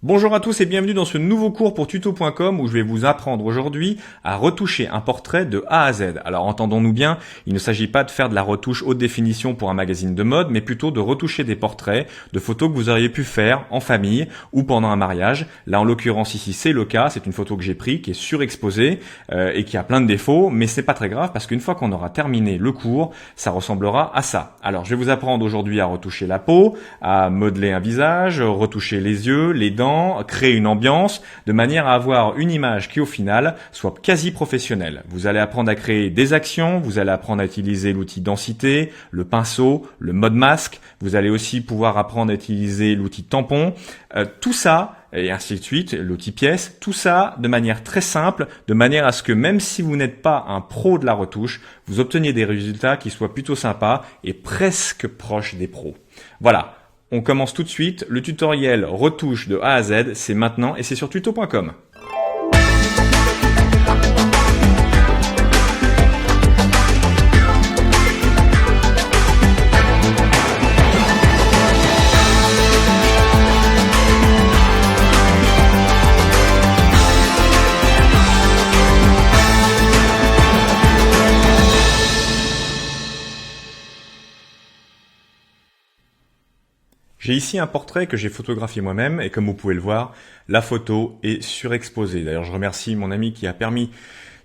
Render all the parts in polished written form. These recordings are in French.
Bonjour à tous et bienvenue dans ce nouveau cours pour tuto.com où je vais vous apprendre aujourd'hui à retoucher un portrait de A à Z. Alors entendons-nous bien, il ne s'agit pas de faire de la retouche haute définition pour un magazine de mode, mais plutôt de retoucher des portraits de photos que vous auriez pu faire en famille ou pendant un mariage. Là en l'occurrence ici c'est le cas, c'est une photo que j'ai prise qui est surexposée et qui a plein de défauts, mais c'est pas très grave parce qu'une fois qu'on aura terminé le cours, ça ressemblera à ça. Alors je vais vous apprendre aujourd'hui à retoucher la peau, à modeler un visage, retoucher les yeux, les dents, créer une ambiance de manière à avoir une image qui au final soit quasi professionnelle. Vous allez apprendre à créer des actions, vous allez apprendre à utiliser l'outil densité, le pinceau, le mode masque, vous allez aussi pouvoir apprendre à utiliser l'outil tampon, tout ça et ainsi de suite, l'outil pièce, tout ça de manière très simple, de manière à ce que même si vous n'êtes pas un pro de la retouche, vous obteniez des résultats qui soient plutôt sympas et presque proches des pros. Voilà. On commence tout de suite, le tutoriel retouche de A à Z, c'est maintenant et c'est sur tuto.com. J'ai ici un portrait que j'ai photographié moi-même et comme vous pouvez le voir, la photo est surexposée. D'ailleurs, je remercie mon ami qui a permis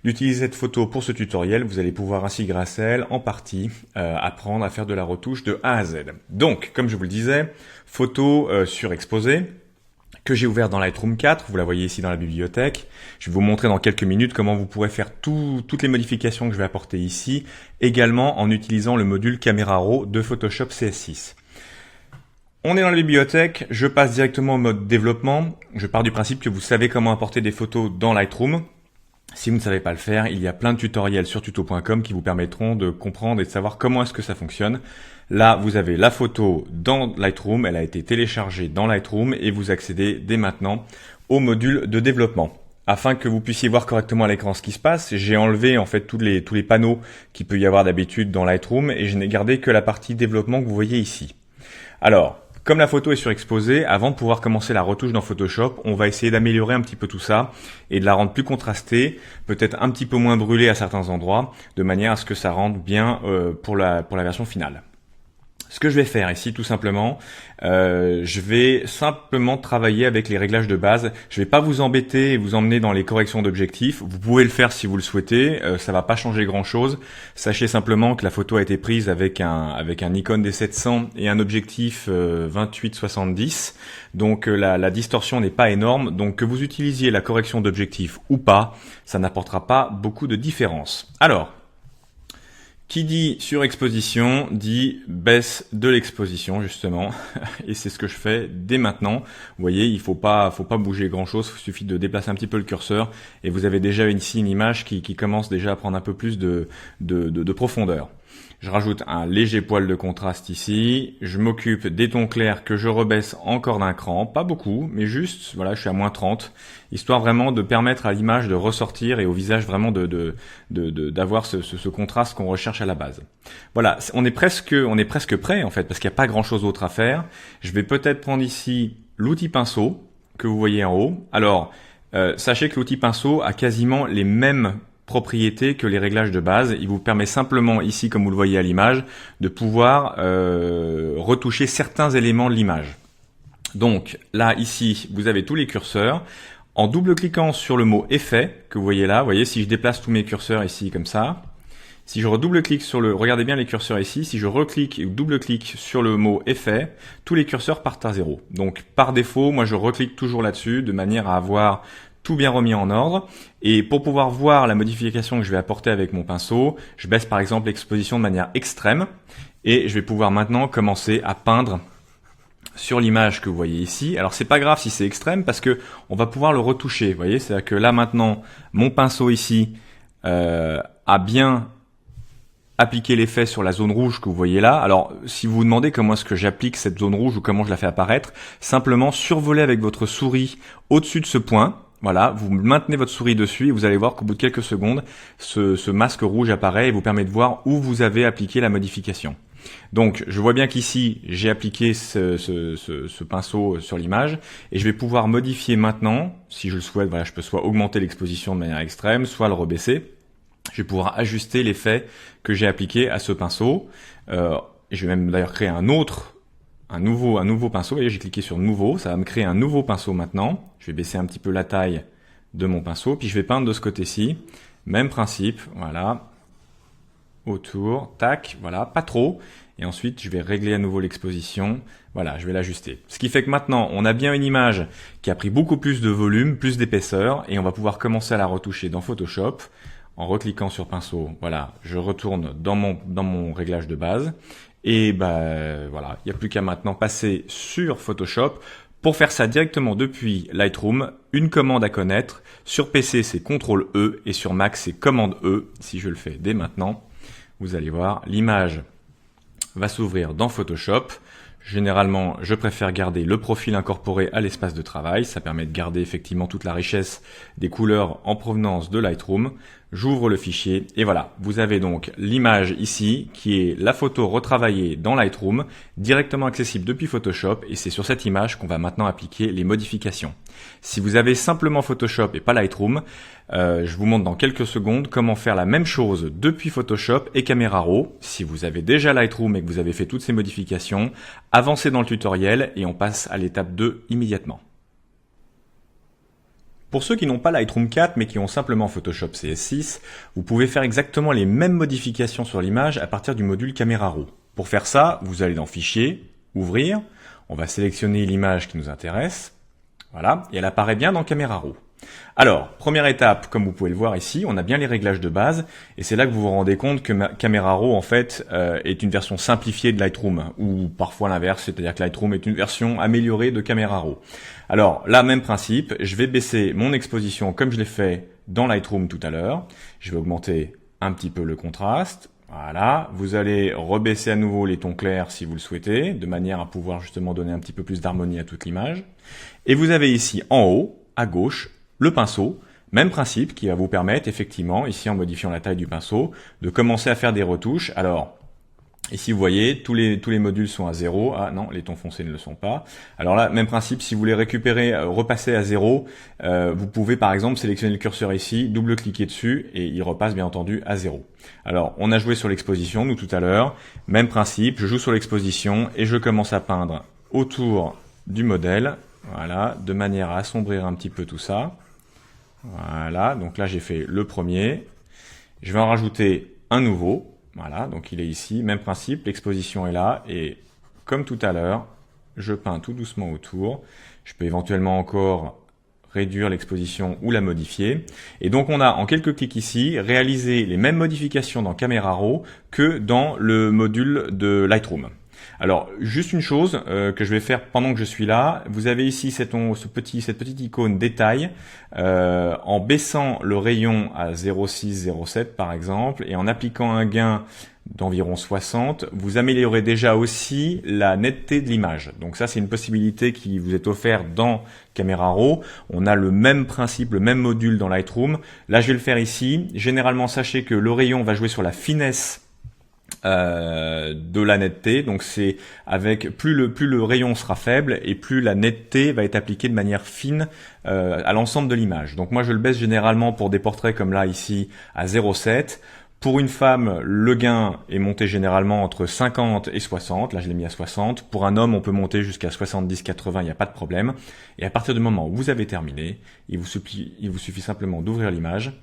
d'utiliser cette photo pour ce tutoriel. Vous allez pouvoir ainsi, grâce à elle, en partie, apprendre à faire de la retouche de A à Z. Donc, comme je vous le disais, photo surexposée que j'ai ouverte dans Lightroom 4. Vous la voyez ici dans la bibliothèque. Je vais vous montrer dans quelques minutes comment vous pourrez faire toutes les modifications que je vais apporter ici, également en utilisant le module Camera Raw de Photoshop CS6. On est dans la bibliothèque, je passe directement au mode développement. Je pars du principe que vous savez comment importer des photos dans Lightroom. Si vous ne savez pas le faire, il y a plein de tutoriels sur tuto.com qui vous permettront de comprendre et de savoir comment est-ce que ça fonctionne. Là, vous avez la photo dans Lightroom, elle a été téléchargée dans Lightroom et vous accédez dès maintenant au module de développement. Afin que vous puissiez voir correctement à l'écran ce qui se passe, j'ai enlevé en fait tous les panneaux qu'il peut y avoir d'habitude dans Lightroom et je n'ai gardé que la partie développement que vous voyez ici. Alors, comme la photo est surexposée, avant de pouvoir commencer la retouche dans Photoshop, on va essayer d'améliorer un petit peu tout ça et de la rendre plus contrastée, peut-être un petit peu moins brûlée à certains endroits, de manière à ce que ça rende bien pour la version finale. Ce que je vais faire ici, tout simplement, je vais simplement travailler avec les réglages de base. Je vais pas vous embêter et vous emmener dans les corrections d'objectifs. Vous pouvez le faire si vous le souhaitez. Ça va pas changer grand-chose. Sachez simplement que la photo a été prise avec un Nikon D700 et un objectif 28-70. Donc la distorsion n'est pas énorme. Donc que vous utilisiez la correction d'objectif ou pas, ça n'apportera pas beaucoup de différence. Alors, qui dit surexposition dit baisse de l'exposition justement et c'est ce que je fais dès maintenant. Vous voyez, il faut pas bouger grand chose, il suffit de déplacer un petit peu le curseur et vous avez déjà ici une image qui commence déjà à prendre un peu plus de profondeur. Je rajoute un léger poil de contraste ici, je m'occupe des tons clairs que je rebaisse encore d'un cran, pas beaucoup, mais juste, voilà, je suis à moins 30, histoire vraiment de permettre à l'image de ressortir et au visage vraiment d'avoir ce contraste qu'on recherche à la base. Voilà, on est presque prêt en fait, parce qu'il n'y a pas grand chose d'autre à faire. Je vais peut-être prendre ici l'outil pinceau que vous voyez en haut. Alors, sachez que l'outil pinceau a quasiment les mêmes propriété que les réglages de base. Il vous permet simplement ici, comme vous le voyez à l'image, de pouvoir retoucher certains éléments de l'image. Donc là, ici, vous avez tous les curseurs. En double-cliquant sur le mot effet, que vous voyez là, vous voyez, si je déplace tous mes curseurs ici comme ça, si je redouble-clique sur regardez bien les curseurs ici, si je reclique ou double-clique sur le mot effet, tous les curseurs partent à 0. Donc par défaut, moi je reclique toujours là-dessus de manière à avoir tout bien remis en ordre. Et pour pouvoir voir la modification que je vais apporter avec mon pinceau, je baisse par exemple l'exposition de manière extrême et je vais pouvoir maintenant commencer à peindre sur l'image que vous voyez ici. Alors c'est pas grave si c'est extrême parce que on va pouvoir le retoucher. Vous voyez, c'est-à-dire que là maintenant mon pinceau ici a bien appliquer l'effet sur la zone rouge que vous voyez là. Alors, si vous vous demandez comment est-ce que j'applique cette zone rouge ou comment je la fais apparaître, simplement survolez avec votre souris au-dessus de ce point. Voilà, vous maintenez votre souris dessus et vous allez voir qu'au bout de quelques secondes, ce masque rouge apparaît et vous permet de voir où vous avez appliqué la modification. Donc je vois bien qu'ici j'ai appliqué ce pinceau sur l'image et je vais pouvoir modifier maintenant, si je le souhaite, voilà, je peux soit augmenter l'exposition de manière extrême, soit le rebaisser. Je vais pouvoir ajuster l'effet que j'ai appliqué à ce pinceau. Je vais même d'ailleurs créer un nouveau pinceau. Vous voyez, j'ai cliqué sur nouveau, ça va me créer un nouveau pinceau maintenant. Je vais baisser un petit peu la taille de mon pinceau, puis je vais peindre de ce côté-ci. Même principe, voilà, autour, tac, voilà, pas trop. Et ensuite, je vais régler à nouveau l'exposition. Voilà, je vais l'ajuster. Ce qui fait que maintenant, on a bien une image qui a pris beaucoup plus de volume, plus d'épaisseur, et on va pouvoir commencer à la retoucher dans Photoshop. En recliquant sur pinceau, voilà, je retourne dans mon réglage de base. Et voilà, il n'y a plus qu'à maintenant passer sur Photoshop. Pour faire ça directement depuis Lightroom, une commande à connaître. Sur PC, c'est CTRL-E et sur Mac, c'est Commande-E. Si je le fais dès maintenant, vous allez voir, l'image va s'ouvrir dans Photoshop. Généralement, je préfère garder le profil incorporé à l'espace de travail. Ça permet de garder effectivement toute la richesse des couleurs en provenance de Lightroom. J'ouvre le fichier et voilà, vous avez donc l'image ici qui est la photo retravaillée dans Lightroom, directement accessible depuis Photoshop et c'est sur cette image qu'on va maintenant appliquer les modifications. Si vous avez simplement Photoshop et pas Lightroom, je vous montre dans quelques secondes comment faire la même chose depuis Photoshop et Camera Raw. Si vous avez déjà Lightroom et que vous avez fait toutes ces modifications, avancez dans le tutoriel et on passe à l'étape 2 immédiatement. Pour ceux qui n'ont pas Lightroom 4 mais qui ont simplement Photoshop CS6, vous pouvez faire exactement les mêmes modifications sur l'image à partir du module Camera Raw. Pour faire ça, vous allez dans Fichier, Ouvrir, on va sélectionner l'image qui nous intéresse, voilà, et elle apparaît bien dans Camera Raw. Alors, première étape, comme vous pouvez le voir ici, on a bien les réglages de base, et c'est là que vous vous rendez compte que Camera Raw, en fait, est une version simplifiée de Lightroom, ou parfois l'inverse, c'est-à-dire que Lightroom est une version améliorée de Camera Raw. Alors, là, même principe, je vais baisser mon exposition comme je l'ai fait dans Lightroom tout à l'heure. Je vais augmenter un petit peu le contraste. Voilà, vous allez rebaisser à nouveau les tons clairs si vous le souhaitez, de manière à pouvoir justement donner un petit peu plus d'harmonie à toute l'image. Et vous avez ici, en haut, à gauche, le pinceau, même principe qui va vous permettre effectivement, ici en modifiant la taille du pinceau, de commencer à faire des retouches. Alors, ici vous voyez, tous les modules sont à 0. Ah non, les tons foncés ne le sont pas. Alors là, même principe, si vous voulez récupérer, repasser à 0, vous pouvez par exemple sélectionner le curseur ici, double-cliquer dessus et il repasse bien entendu à 0. Alors, on a joué sur l'exposition, nous tout à l'heure. Même principe, je joue sur l'exposition et je commence à peindre autour du modèle, voilà, de manière à assombrir un petit peu tout ça. Voilà, donc là j'ai fait le premier. Je vais en rajouter un nouveau. Voilà, donc il est ici, même principe, l'exposition est là. Et comme tout à l'heure, je peins tout doucement autour. Je peux éventuellement encore réduire l'exposition ou la modifier. Et donc on a en quelques clics ici réalisé les mêmes modifications dans Camera Raw que dans le module de Lightroom. Alors, juste une chose que je vais faire pendant que je suis là. Vous avez ici cette petite icône détail. En baissant le rayon à 0,6, 0,7 par exemple, et en appliquant un gain d'environ 60, vous améliorez déjà aussi la netteté de l'image. Donc ça, c'est une possibilité qui vous est offerte dans Camera Raw. On a le même principe, le même module dans Lightroom. Là, je vais le faire ici. Généralement, sachez que le rayon va jouer sur la finesse de la netteté, donc c'est avec plus le rayon sera faible et plus la netteté va être appliquée de manière fine à l'ensemble de l'image. Donc moi je le baisse généralement pour des portraits comme là ici à 0,7. Pour une femme, le gain est monté généralement entre 50 et 60. Là, je l'ai mis à 60. Pour un homme, on peut monter jusqu'à 70, 80, il n'y a pas de problème. Et à partir du moment où vous avez terminé, il vous suffit simplement d'ouvrir l'image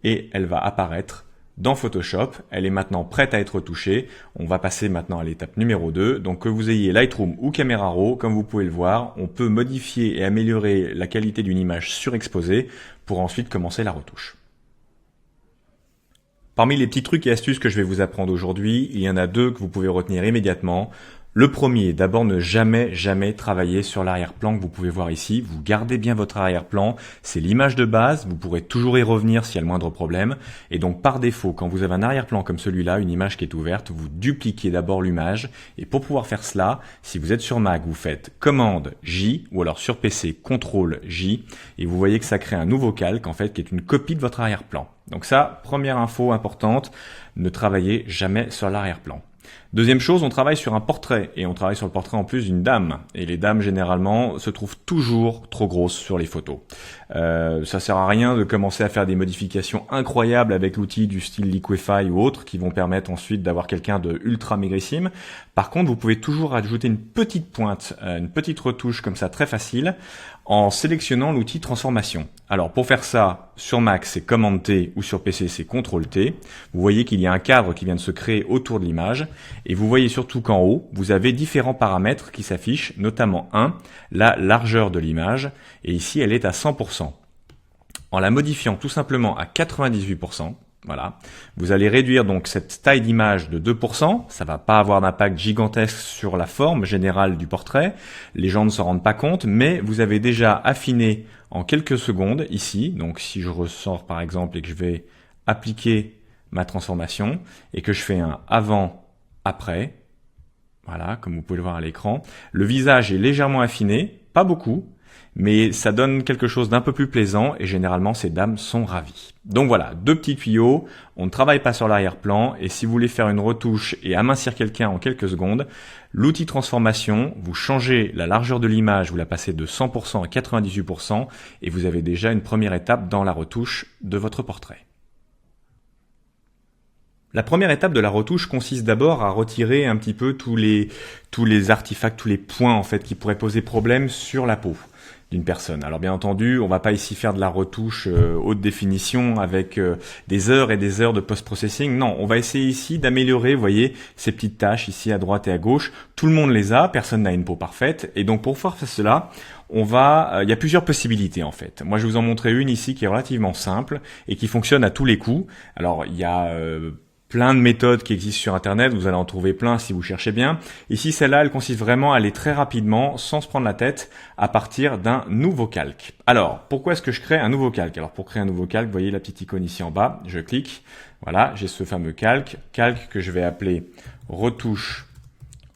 et elle va apparaître dans Photoshop. Elle est maintenant prête à être touchée. On va passer maintenant à l'étape numéro 2. Donc que vous ayez Lightroom ou Camera Raw, comme vous pouvez le voir, on peut modifier et améliorer la qualité d'une image surexposée pour ensuite commencer la retouche. Parmi les petits trucs et astuces que je vais vous apprendre aujourd'hui, il y en a deux que vous pouvez retenir immédiatement. Le premier, d'abord ne jamais travailler sur l'arrière-plan que vous pouvez voir ici. Vous gardez bien votre arrière-plan, c'est l'image de base, vous pourrez toujours y revenir s'il y a le moindre problème. Et donc par défaut, quand vous avez un arrière-plan comme celui-là, une image qui est ouverte, vous dupliquez d'abord l'image. Et pour pouvoir faire cela, si vous êtes sur Mac, vous faites Commande J ou alors sur PC CTRL J et vous voyez que ça crée un nouveau calque en fait qui est une copie de votre arrière-plan. Donc ça, première info importante, ne travaillez jamais sur l'arrière-plan. Deuxième chose, on travaille sur un portrait, et on travaille sur le portrait en plus d'une dame. Et les dames, généralement, se trouvent toujours trop grosses sur les photos. Ça sert à rien de commencer à faire des modifications incroyables avec l'outil du style Liquify ou autre, qui vont permettre ensuite d'avoir quelqu'un de ultra maigrissime. Par contre, vous pouvez toujours ajouter une petite pointe, une petite retouche comme ça, très facile, en sélectionnant l'outil transformation. Alors pour faire ça, sur Mac c'est Command T ou sur PC c'est Ctrl T. Vous voyez qu'il y a un cadre qui vient de se créer autour de l'image et vous voyez surtout qu'en haut, vous avez différents paramètres qui s'affichent, notamment la largeur de l'image et ici elle est à 100%. En la modifiant tout simplement à 98%, voilà. Vous allez réduire donc cette taille d'image de 2%. Ça va pas avoir d'impact gigantesque sur la forme générale du portrait. Les gens ne s'en rendent pas compte, mais vous avez déjà affiné en quelques secondes ici. Donc si je ressors par exemple et que je vais appliquer ma transformation et que je fais un avant-après, voilà, comme vous pouvez le voir à l'écran, le visage est légèrement affiné, pas beaucoup, mais ça donne quelque chose d'un peu plus plaisant et généralement ces dames sont ravies. Donc voilà, 2 petits tuyaux, on ne travaille pas sur l'arrière-plan et si vous voulez faire une retouche et amincir quelqu'un en quelques secondes, l'outil transformation, vous changez la largeur de l'image, vous la passez de 100% à 98% et vous avez déjà une première étape dans la retouche de votre portrait. La première étape de la retouche consiste d'abord à retirer un petit peu tous les artefacts, tous les points en fait qui pourraient poser problème sur la peau d'une personne. Alors bien entendu, on va pas ici faire de la retouche haute définition avec des heures et des heures de post-processing. Non, on va essayer ici d'améliorer, vous voyez, ces petites taches ici à droite et à gauche. Tout le monde les a, personne n'a une peau parfaite. Et donc pour faire cela, il y a plusieurs possibilités en fait. Moi je vais vous en montrer une ici qui est relativement simple et qui fonctionne à tous les coups. Alors il y a plein de méthodes qui existent sur internet, vous allez en trouver plein si vous cherchez bien. Ici, celle-là, elle consiste vraiment à aller très rapidement, sans se prendre la tête, à partir d'un nouveau calque. Alors, pourquoi est-ce que je crée un nouveau calque? Alors, pour créer un nouveau calque, vous voyez la petite icône ici en bas, je clique, voilà, j'ai ce fameux calque que je vais appeler retouche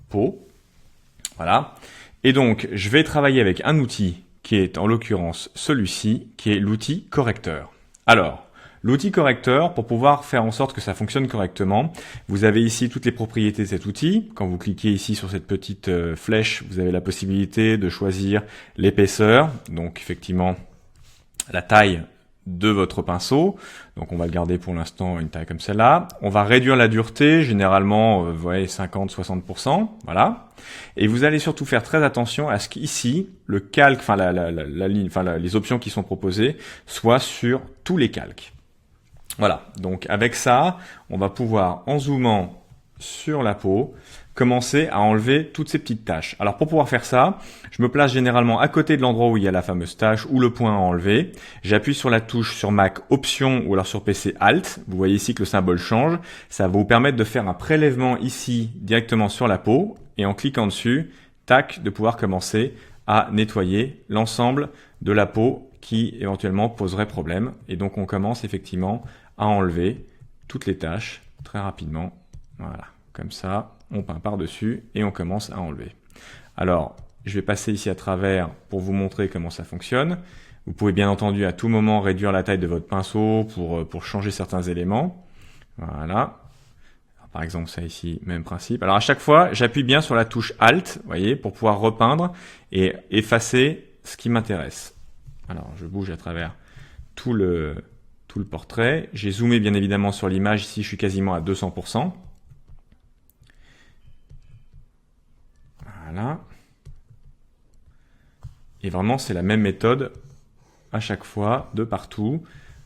peau, voilà. Et donc, je vais travailler avec un outil qui est en l'occurrence celui-ci, qui est l'outil correcteur. Alors, l'outil correcteur, pour pouvoir faire en sorte que ça fonctionne correctement, vous avez ici toutes les propriétés de cet outil. Quand vous cliquez ici sur cette petite flèche, vous avez la possibilité de choisir l'épaisseur, donc effectivement la taille de votre pinceau. Donc on va le garder pour l'instant une taille comme celle-là. On va réduire la dureté, généralement vous voyez 50-60%, voilà. Et vous allez surtout faire très attention à ce qu'ici le calque, enfin la ligne, enfin les options qui sont proposées soient sur tous les calques. Voilà, donc avec ça, on va pouvoir, en zoomant sur la peau, commencer à enlever toutes ces petites taches. Alors pour pouvoir faire ça, je me place généralement à côté de l'endroit où il y a la fameuse tache ou le point à enlever. J'appuie sur la touche sur Mac Option ou alors sur PC Alt. Vous voyez ici que le symbole change. Ça va vous permettre de faire un prélèvement ici directement sur la peau et en cliquant dessus, tac, de pouvoir commencer à nettoyer l'ensemble de la peau qui éventuellement poserait problème. Et donc on commence effectivement à enlever toutes les taches très rapidement. Voilà, comme ça, on peint par-dessus et on commence à enlever. Alors, je vais passer ici à travers pour vous montrer comment ça fonctionne. Vous pouvez bien entendu à tout moment réduire la taille de votre pinceau pour changer certains éléments. Voilà. Alors, par exemple, ça ici, même principe. Alors à chaque fois, j'appuie bien sur la touche Alt, vous voyez, pour pouvoir repeindre et effacer ce qui m'intéresse. Alors, je bouge à travers tout le portrait. J'ai zoomé bien évidemment sur l'image. Ici, je suis quasiment à 200%. Voilà. Et vraiment, c'est la même méthode à chaque fois, de partout.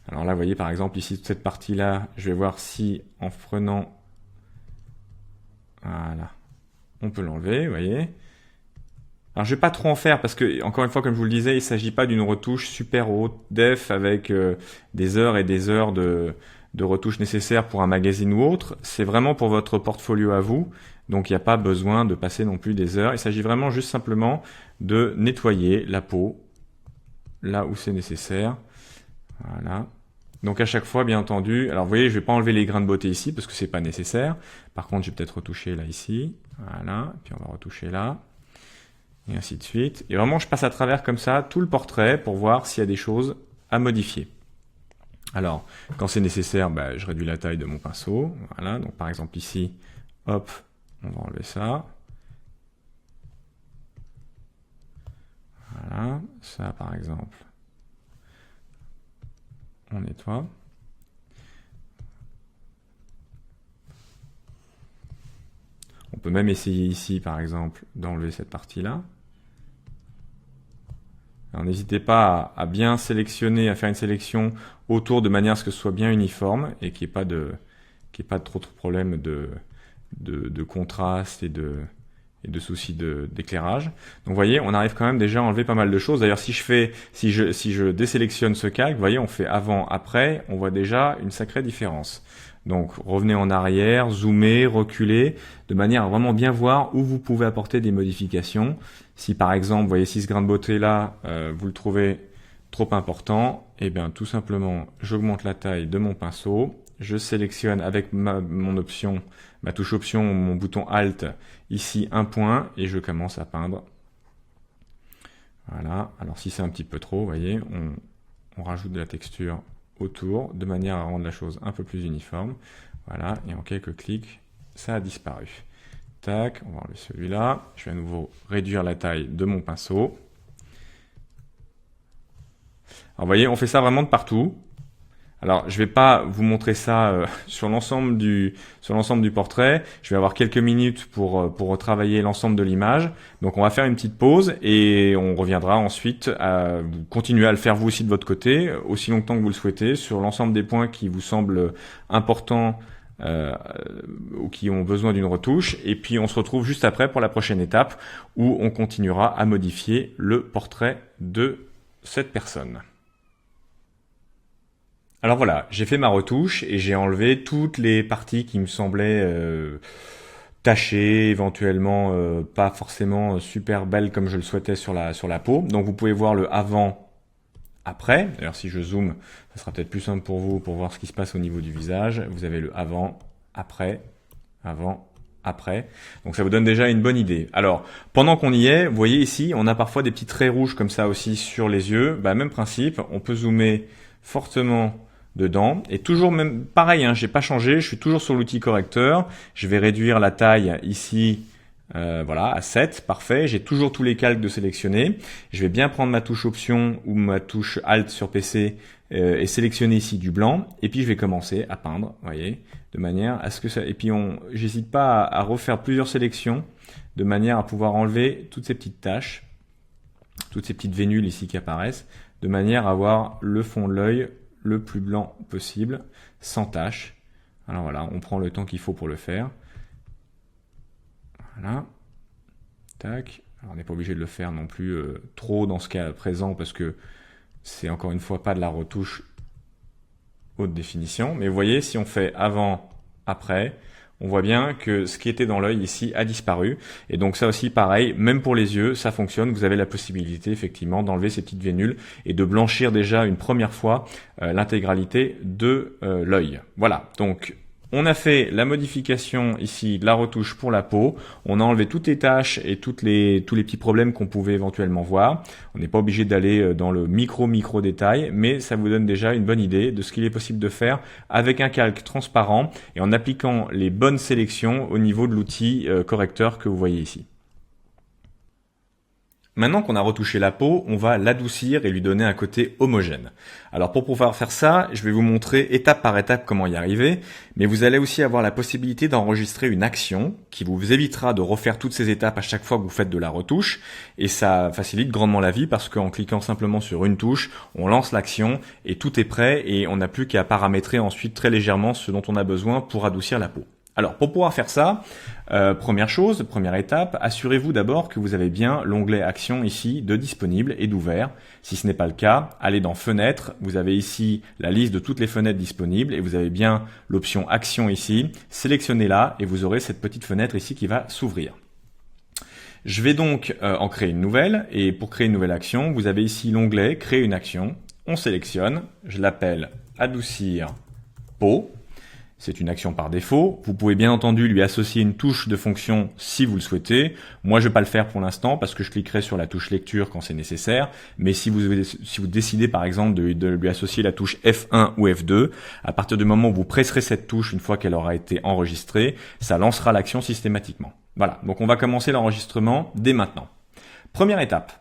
Alors là, vous voyez par exemple ici, toute cette partie-là, je vais voir si en prenant... Voilà. On peut l'enlever, vous voyez. Alors je vais pas trop en faire parce que, encore une fois, comme je vous le disais, il ne s'agit pas d'une retouche super haute def avec des heures et des heures de retouches nécessaires pour un magazine ou autre. C'est vraiment pour votre portfolio à vous. Donc il n'y a pas besoin de passer non plus des heures. Il s'agit vraiment juste simplement de nettoyer la peau là où c'est nécessaire. Voilà. Donc à chaque fois, bien entendu, alors vous voyez, je vais pas enlever les grains de beauté ici parce que c'est pas nécessaire. Par contre, je vais peut-être retoucher là ici. Voilà. Puis on va retoucher là. Et ainsi de suite. Et vraiment, je passe à travers comme ça tout le portrait pour voir s'il y a des choses à modifier. Alors, quand c'est nécessaire, je réduis la taille de mon pinceau. Voilà. Donc par exemple ici, hop, on va enlever ça. Voilà, ça par exemple, on nettoie. On peut même essayer ici par exemple d'enlever cette partie-là. Alors n'hésitez pas à bien sélectionner, à faire une sélection autour de manière à ce que ce soit bien uniforme et qu'il n'y ait pas trop de problèmes de contraste et de soucis d'éclairage. Donc vous voyez, on arrive quand même déjà à enlever pas mal de choses. D'ailleurs, si je désélectionne ce calque, vous voyez, on fait avant, après, on voit déjà une sacrée différence. Donc revenez en arrière, zoomez, reculez, de manière à vraiment bien voir où vous pouvez apporter des modifications. Si par exemple, vous voyez, si ce grain de beauté là, vous le trouvez trop important, et bien tout simplement, j'augmente la taille de mon pinceau. Je sélectionne avec ma touche option, mon bouton Alt, ici un point, et je commence à peindre. Voilà, alors si c'est un petit peu trop, vous voyez, on rajoute de la texture autour, de manière à rendre la chose un peu plus uniforme. Voilà, et en quelques clics, ça a disparu. Tac, on va enlever celui-là. Je vais à nouveau réduire la taille de mon pinceau. Alors vous voyez, on fait ça vraiment de partout. Alors, je vais pas vous montrer ça sur l'ensemble du portrait. Je vais avoir quelques minutes pour retravailler l'ensemble de l'image. Donc, on va faire une petite pause et on reviendra ensuite à continuer à le faire vous aussi de votre côté, aussi longtemps que vous le souhaitez, sur l'ensemble des points qui vous semblent importants ou qui ont besoin d'une retouche. Et puis, on se retrouve juste après pour la prochaine étape où on continuera à modifier le portrait de cette personne. Alors voilà, j'ai fait ma retouche et j'ai enlevé toutes les parties qui me semblaient tachées, éventuellement pas forcément super belles comme je le souhaitais sur la peau. Donc vous pouvez voir le avant, après. D'ailleurs si je zoome, ça sera peut-être plus simple pour vous pour voir ce qui se passe au niveau du visage. Vous avez le avant, après, avant, après. Donc ça vous donne déjà une bonne idée. Alors, pendant qu'on y est, vous voyez ici, on a parfois des petits traits rouges comme ça aussi sur les yeux. Bah, même principe, on peut zoomer fortement dedans et toujours même pareil, hein, j'ai pas changé, je suis toujours sur l'outil correcteur. Je vais réduire la taille ici, voilà, à 7, parfait. J'ai toujours tous les calques de sélectionner. Je vais bien prendre ma touche option ou ma touche Alt sur PC et sélectionner ici du blanc. Et puis je vais commencer à peindre, vous voyez, de manière à ce que ça. Et puis j'hésite pas à refaire plusieurs sélections de manière à pouvoir enlever toutes ces petites taches, toutes ces petites vénules ici qui apparaissent, de manière à avoir le fond de l'œil le plus blanc possible, sans tache. Alors voilà, on prend le temps qu'il faut pour le faire. Voilà. Tac. Alors on n'est pas obligé de le faire non plus trop dans ce cas présent parce que c'est encore une fois pas de la retouche haute définition. Mais vous voyez, si on fait avant, après, on voit bien que ce qui était dans l'œil ici a disparu. Et donc ça aussi pareil, même pour les yeux, ça fonctionne. Vous avez la possibilité effectivement d'enlever ces petites vénules et de blanchir déjà une première fois l'intégralité de l'œil. Voilà, donc on a fait la modification ici, de la retouche pour la peau. On a enlevé toutes les taches et tous les petits problèmes qu'on pouvait éventuellement voir. On n'est pas obligé d'aller dans le micro détail, mais ça vous donne déjà une bonne idée de ce qu'il est possible de faire avec un calque transparent et en appliquant les bonnes sélections au niveau de l'outil correcteur que vous voyez ici. Maintenant qu'on a retouché la peau, on va l'adoucir et lui donner un côté homogène. Alors pour pouvoir faire ça, je vais vous montrer étape par étape comment y arriver, mais vous allez aussi avoir la possibilité d'enregistrer une action qui vous évitera de refaire toutes ces étapes à chaque fois que vous faites de la retouche, et ça facilite grandement la vie parce qu'en cliquant simplement sur une touche, on lance l'action et tout est prêt et on n'a plus qu'à paramétrer ensuite très légèrement ce dont on a besoin pour adoucir la peau. Alors, pour pouvoir faire ça, première étape, assurez-vous d'abord que vous avez bien l'onglet Action ici de disponible et d'ouvert. Si ce n'est pas le cas, allez dans Fenêtres. Vous avez ici la liste de toutes les fenêtres disponibles et vous avez bien l'option Action ici. Sélectionnez-la et vous aurez cette petite fenêtre ici qui va s'ouvrir. Je vais donc en créer une nouvelle et pour créer une nouvelle action, vous avez ici l'onglet Créer une action. On sélectionne, je l'appelle Adoucir peau. C'est une action par défaut. Vous pouvez bien entendu lui associer une touche de fonction si vous le souhaitez. Moi, je vais pas le faire pour l'instant parce que je cliquerai sur la touche lecture quand c'est nécessaire. Mais si vous décidez par exemple de lui associer la touche F1 ou F2, à partir du moment où vous presserez cette touche une fois qu'elle aura été enregistrée, ça lancera l'action systématiquement. Voilà. Donc on va commencer l'enregistrement dès maintenant. Première étape.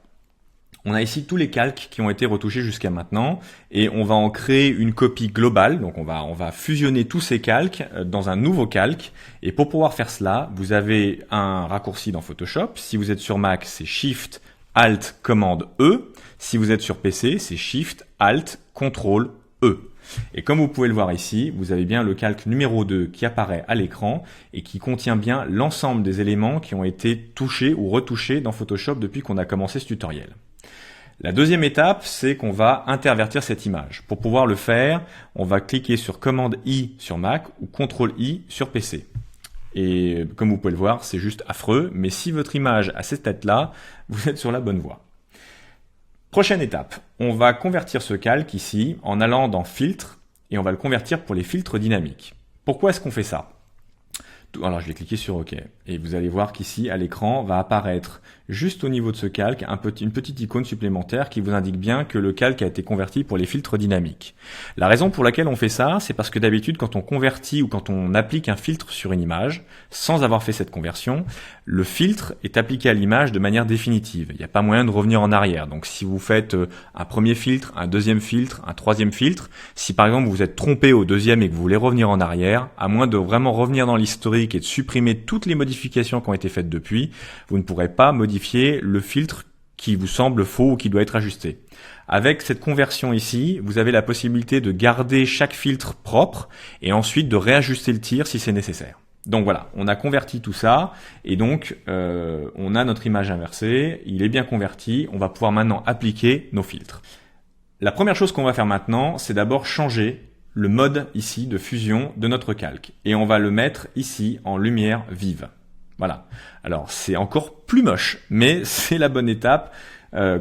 On a ici tous les calques qui ont été retouchés jusqu'à maintenant et on va en créer une copie globale. Donc on va fusionner tous ces calques dans un nouveau calque. Et pour pouvoir faire cela, vous avez un raccourci dans Photoshop. Si vous êtes sur Mac, c'est Shift, Alt, Commande E. Si vous êtes sur PC, c'est Shift, Alt, Contrôle E. Et comme vous pouvez le voir ici, vous avez bien le calque numéro 2 qui apparaît à l'écran et qui contient bien l'ensemble des éléments qui ont été touchés ou retouchés dans Photoshop depuis qu'on a commencé ce tutoriel. La deuxième étape, c'est qu'on va intervertir cette image. Pour pouvoir le faire, on va cliquer sur Commande I sur Mac ou Ctrl I sur PC. Et comme vous pouvez le voir, c'est juste affreux, mais si votre image a cette tête-là, vous êtes sur la bonne voie. Prochaine étape, on va convertir ce calque ici en allant dans Filtre et on va le convertir pour les filtres dynamiques. Pourquoi est-ce qu'on fait ça ? Alors je vais cliquer sur OK et vous allez voir qu'ici à l'écran va apparaître juste au niveau de ce calque une petite icône supplémentaire qui vous indique bien que le calque a été converti pour les filtres dynamiques. La raison pour laquelle on fait ça, c'est parce que d'habitude quand on convertit ou quand on applique un filtre sur une image sans avoir fait cette conversion, le filtre est appliqué à l'image de manière définitive. Il n'y a pas moyen de revenir en arrière. Donc si vous faites un premier filtre, un deuxième filtre, un troisième filtre, si par exemple vous vous êtes trompé au deuxième et que vous voulez revenir en arrière, à moins de vraiment revenir dans l'historique et de supprimer toutes les modifications qui ont été faites depuis, vous ne pourrez pas modifier le filtre qui vous semble faux ou qui doit être ajusté. Avec cette conversion ici, vous avez la possibilité de garder chaque filtre propre et ensuite de réajuster le tir si c'est nécessaire. Donc voilà, on a converti tout ça et donc on a notre image inversée, il est bien converti, on va pouvoir maintenant appliquer nos filtres. La première chose qu'on va faire maintenant, c'est d'abord changer le mode ici de fusion de notre calque et on va le mettre ici en lumière vive. Voilà. Alors c'est encore plus moche, mais c'est la bonne étape.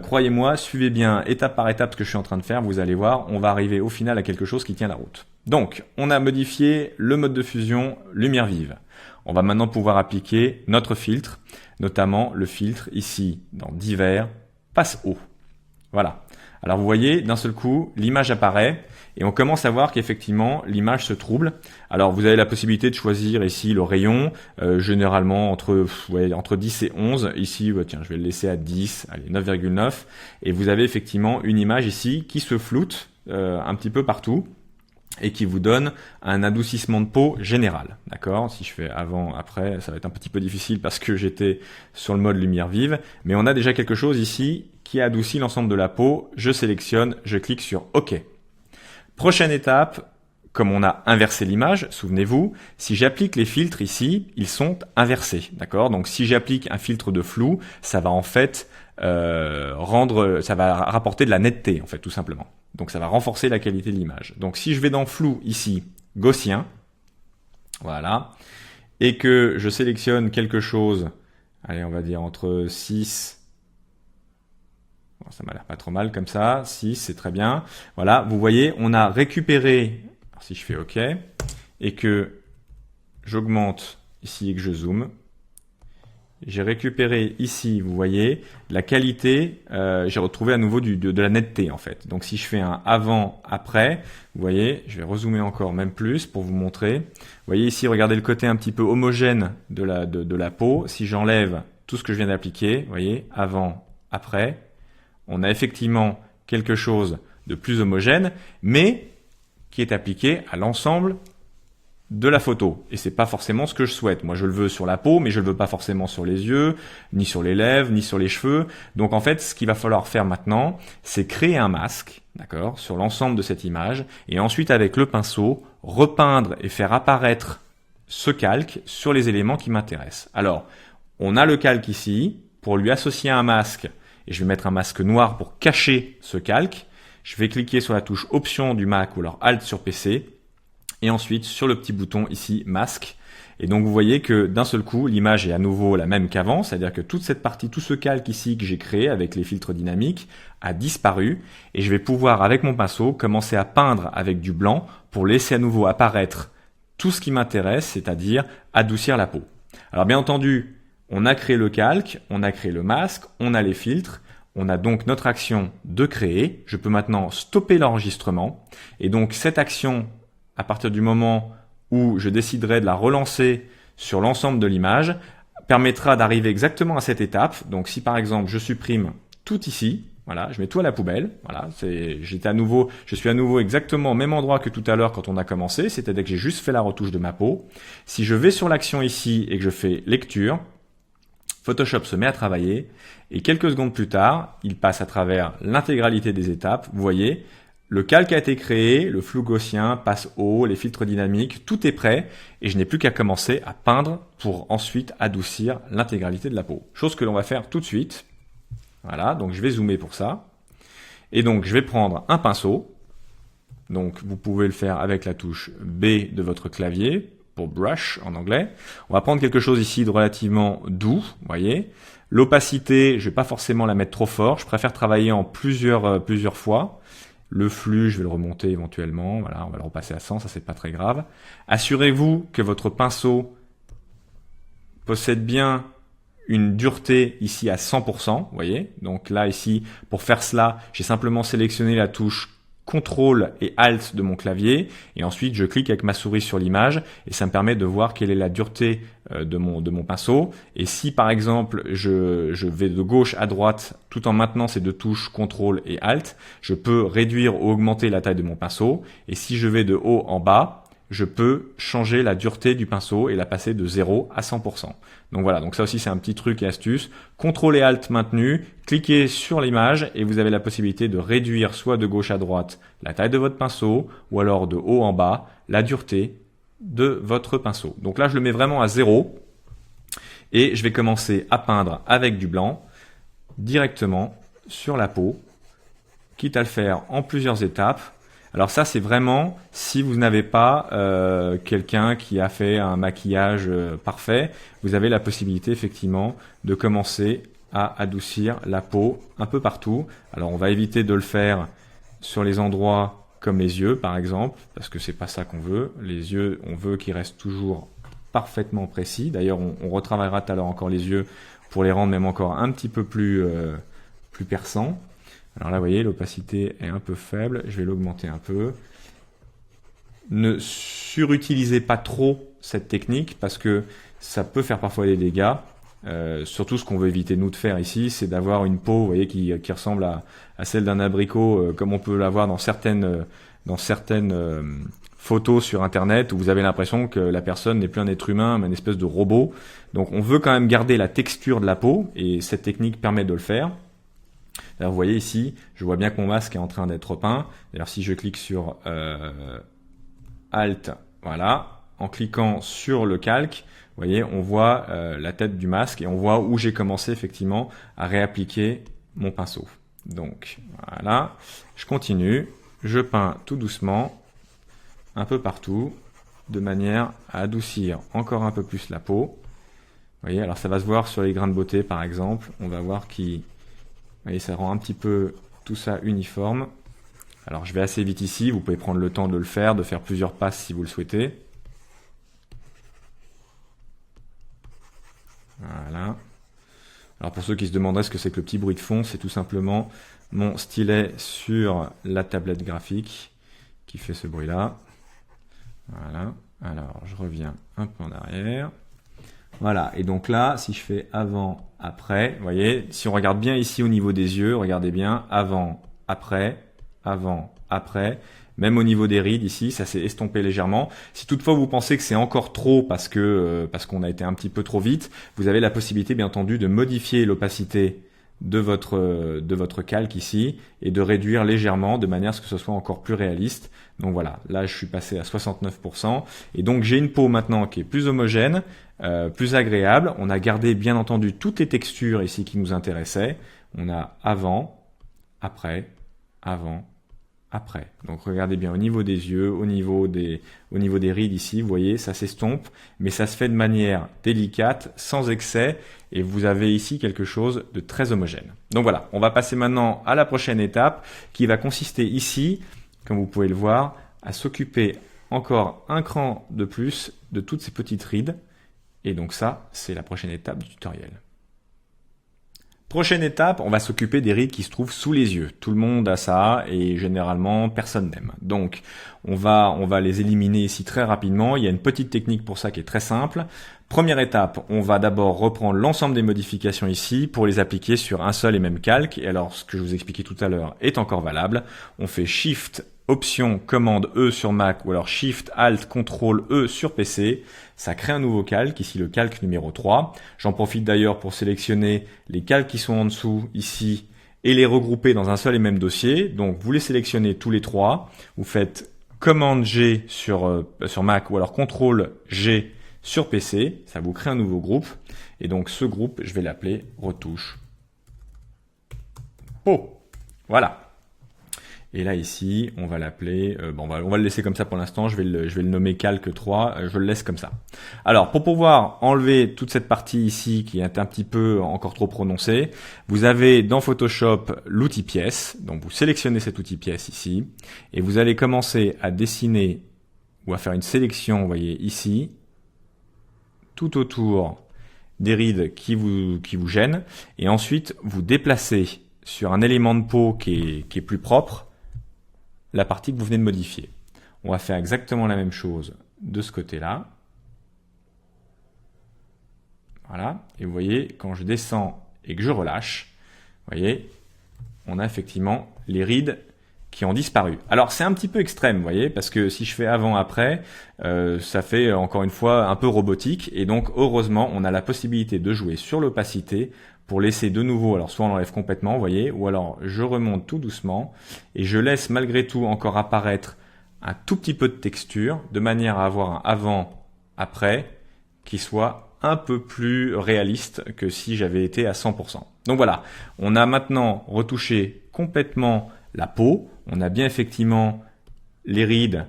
Croyez-moi, suivez bien étape par étape ce que je suis en train de faire, vous allez voir, on va arriver au final à quelque chose qui tient la route. Donc, on a modifié le mode de fusion lumière vive. On va maintenant pouvoir appliquer notre filtre, notamment le filtre ici dans divers, passe haut. Voilà. Alors vous voyez, d'un seul coup, l'image apparaît et on commence à voir qu'effectivement l'image se trouble. Alors vous avez la possibilité de choisir ici le rayon, généralement entre 10 et 11. Ici, tiens, je vais le laisser à 10, allez 9,9. Et vous avez effectivement une image ici qui se floute un petit peu partout et qui vous donne un adoucissement de peau général. D'accord ? Si je fais avant, après, ça va être un petit peu difficile parce que j'étais sur le mode lumière vive. Mais on a déjà quelque chose ici qui adoucit l'ensemble de la peau. Je sélectionne, je clique sur OK. Prochaine étape, comme on a inversé l'image, souvenez-vous, si j'applique les filtres ici, ils sont inversés. D'accord ? Donc si j'applique un filtre de flou, ça va en fait ça va rapporter de la netteté, en fait, tout simplement. Donc ça va renforcer la qualité de l'image. Donc si je vais dans flou ici, gaussien, voilà, et que je sélectionne quelque chose, allez, on va dire entre 6, bon, ça m'a l'air pas trop mal comme ça, 6, c'est très bien. Voilà, vous voyez, on a récupéré, alors si je fais OK, et que j'augmente ici et que je zoome, j'ai récupéré ici, vous voyez, la qualité, j'ai retrouvé à nouveau de la netteté en fait. Donc si je fais un avant-après, vous voyez, je vais rezoomer encore même plus pour vous montrer. Vous voyez ici, regardez le côté un petit peu homogène de la peau. Si j'enlève tout ce que je viens d'appliquer, vous voyez, avant-après, on a effectivement quelque chose de plus homogène, mais qui est appliqué à l'ensemble de la photo. Et c'est pas forcément ce que je souhaite. Moi, je le veux sur la peau, mais je le veux pas forcément sur les yeux, ni sur les lèvres, ni sur les cheveux. Donc, en fait, ce qu'il va falloir faire maintenant, c'est créer un masque, d'accord, sur l'ensemble de cette image, et ensuite, avec le pinceau, repeindre et faire apparaître ce calque sur les éléments qui m'intéressent. Alors, on a le calque ici. Pour lui associer un masque, et je vais mettre un masque noir pour cacher ce calque, je vais cliquer sur la touche Option du Mac ou alors Alt sur PC, et ensuite sur le petit bouton ici masque. Et donc vous voyez que d'un seul coup l'image est à nouveau la même qu'avant, c'est-à-dire que toute cette partie, tout ce calque ici que j'ai créé avec les filtres dynamiques a disparu et je vais pouvoir avec mon pinceau commencer à peindre avec du blanc pour laisser à nouveau apparaître tout ce qui m'intéresse, c'est-à-dire adoucir la peau. Alors bien entendu, on a créé le calque, on a créé le masque, on a les filtres, on a donc notre action de créer. Je peux maintenant stopper l'enregistrement et donc cette action, à partir du moment où je déciderai de la relancer sur l'ensemble de l'image, permettra d'arriver exactement à cette étape. Donc si par exemple je supprime tout ici, voilà, je mets tout à la poubelle, voilà, je suis à nouveau exactement au même endroit que tout à l'heure quand on a commencé, c'est-à-dire que j'ai juste fait la retouche de ma peau. Si je vais sur l'action ici et que je fais lecture, Photoshop se met à travailler et quelques secondes plus tard, il passe à travers l'intégralité des étapes. Vous voyez, le calque a été créé, le flou gaussien passe haut, les filtres dynamiques, tout est prêt et je n'ai plus qu'à commencer à peindre pour ensuite adoucir l'intégralité de la peau. Chose que l'on va faire tout de suite. Voilà, donc je vais zoomer pour ça. Et donc je vais prendre un pinceau. Donc vous pouvez le faire avec la touche B de votre clavier, pour brush en anglais. On va prendre quelque chose ici de relativement doux, vous voyez. L'opacité, je vais pas forcément la mettre trop fort, je préfère travailler en plusieurs fois. Le flux, je vais le remonter éventuellement, voilà, on va le repasser à 100, ça c'est pas très grave. Assurez-vous que votre pinceau possède bien une dureté ici à 100%, vous voyez. Donc là ici, pour faire cela, j'ai simplement sélectionné la touche CTRL et ALT de mon clavier et ensuite je clique avec ma souris sur l'image et ça me permet de voir quelle est la dureté de mon pinceau. Et si par exemple je vais de gauche à droite tout en maintenant ces deux touches CTRL et ALT, je peux réduire ou augmenter la taille de mon pinceau. Et si je vais de haut en bas, je peux changer la dureté du pinceau et la passer de 0 à 100%. Donc voilà, donc ça aussi c'est un petit truc et astuce. CTRL et ALT maintenu, cliquez sur l'image et vous avez la possibilité de réduire soit de gauche à droite la taille de votre pinceau ou alors de haut en bas la dureté de votre pinceau. Donc là je le mets vraiment à 0 et je vais commencer à peindre avec du blanc directement sur la peau, quitte à le faire en plusieurs étapes. Alors ça, c'est vraiment si vous n'avez pas quelqu'un qui a fait un maquillage parfait, vous avez la possibilité effectivement de commencer à adoucir la peau un peu partout. Alors on va éviter de le faire sur les endroits comme les yeux par exemple, parce que c'est pas ça qu'on veut. Les yeux, on veut qu'ils restent toujours parfaitement précis. D'ailleurs, on retravaillera tout à l'heure encore les yeux pour les rendre même encore un petit peu plus perçants. Alors là, vous voyez, l'opacité est un peu faible. Je vais l'augmenter un peu. Ne surutilisez pas trop cette technique parce que ça peut faire parfois des dégâts. Surtout, ce qu'on veut éviter nous de faire ici, c'est d'avoir une peau, vous voyez, qui ressemble à celle d'un abricot, comme on peut l'avoir dans certaines photos sur Internet où vous avez l'impression que la personne n'est plus un être humain, mais une espèce de robot. Donc, on veut quand même garder la texture de la peau et cette technique permet de le faire. D'ailleurs, vous voyez ici, je vois bien que mon masque est en train d'être peint. D'ailleurs, si je clique sur Alt, voilà, en cliquant sur le calque, vous voyez, on voit la tête du masque et on voit où j'ai commencé effectivement à réappliquer mon pinceau. Donc, voilà, je continue, je peins tout doucement, un peu partout, de manière à adoucir encore un peu plus la peau. Vous voyez, alors ça va se voir sur les grains de beauté par exemple, on va voir vous voyez, ça rend un petit peu tout ça uniforme. Alors je vais assez vite ici, vous pouvez prendre le temps de le faire, de faire plusieurs passes si vous le souhaitez. Voilà. Alors pour ceux qui se demanderaient ce que c'est que le petit bruit de fond, c'est tout simplement mon stylet sur la tablette graphique qui fait ce bruit-là. Voilà. Alors je reviens un peu en arrière. Voilà, et donc là, si je fais avant, après, vous voyez, si on regarde bien ici au niveau des yeux, regardez bien, avant, après, même au niveau des rides ici, ça s'est estompé légèrement. Si toutefois vous pensez que c'est encore trop parce qu'on a été un petit peu trop vite, vous avez la possibilité bien entendu de modifier l'opacité de votre calque ici et de réduire légèrement de manière à ce que ce soit encore plus réaliste. Donc voilà, là je suis passé à 69% et donc j'ai une peau maintenant qui est plus homogène, plus agréable. On a gardé bien entendu toutes les textures ici qui nous intéressaient. On a avant, après, avant, après. Donc regardez bien au niveau des yeux, au niveau des rides ici, vous voyez, ça s'estompe, mais ça se fait de manière délicate, sans excès, et vous avez ici quelque chose de très homogène. Donc voilà, on va passer maintenant à la prochaine étape, qui va consister ici, comme vous pouvez le voir, à s'occuper encore un cran de plus de toutes ces petites rides. Et donc ça, c'est la prochaine étape du tutoriel. Prochaine étape, on va s'occuper des rides qui se trouvent sous les yeux. Tout le monde a ça et généralement personne n'aime. Donc on va les éliminer ici très rapidement. Il y a une petite technique pour ça qui est très simple. Première étape, on va d'abord reprendre l'ensemble des modifications ici pour les appliquer sur un seul et même calque. Et alors ce que je vous expliquais tout à l'heure est encore valable. On fait Shift, Option, Commande E sur Mac ou alors Shift, Alt, Ctrl E sur PC. Ça crée un nouveau calque, ici le calque numéro 3. J'en profite d'ailleurs pour sélectionner les calques qui sont en dessous ici et les regrouper dans un seul et même dossier. Donc vous les sélectionnez tous les trois. Vous faites Commande G sur Mac ou alors Ctrl G sur PC. Ça vous crée un nouveau groupe. Et donc ce groupe, je vais l'appeler retouche peau. Voilà. Et là ici, on va l'appeler, on va le laisser comme ça pour l'instant, je vais le nommer calque 3, je le laisse comme ça. Alors pour pouvoir enlever toute cette partie ici qui est un petit peu encore trop prononcée, vous avez dans Photoshop l'outil pièce, donc vous sélectionnez cet outil pièce ici, et vous allez commencer à dessiner ou à faire une sélection, vous voyez ici, tout autour des rides qui vous gênent, et ensuite vous déplacez sur un élément de peau qui est plus propre, la partie que vous venez de modifier. On va faire exactement la même chose de ce côté-là. Voilà. Et vous voyez, quand je descends et que je relâche, vous voyez, on a effectivement les rides qui ont disparu. Alors c'est un petit peu extrême, vous voyez, parce que si je fais avant-après, ça fait encore une fois un peu robotique. Et donc heureusement, on a la possibilité de jouer sur l'opacité pour laisser de nouveau, alors soit on l'enlève complètement, vous voyez, ou alors je remonte tout doucement et je laisse malgré tout encore apparaître un tout petit peu de texture de manière à avoir un avant-après qui soit un peu plus réaliste que si j'avais été à 100%. Donc voilà, on a maintenant retouché complètement la peau, on a bien effectivement les rides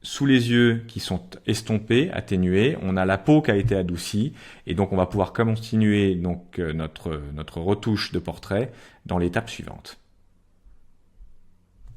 sous les yeux qui sont estompés, atténués, on a la peau qui a été adoucie et donc on va pouvoir continuer donc notre retouche de portrait dans l'étape suivante.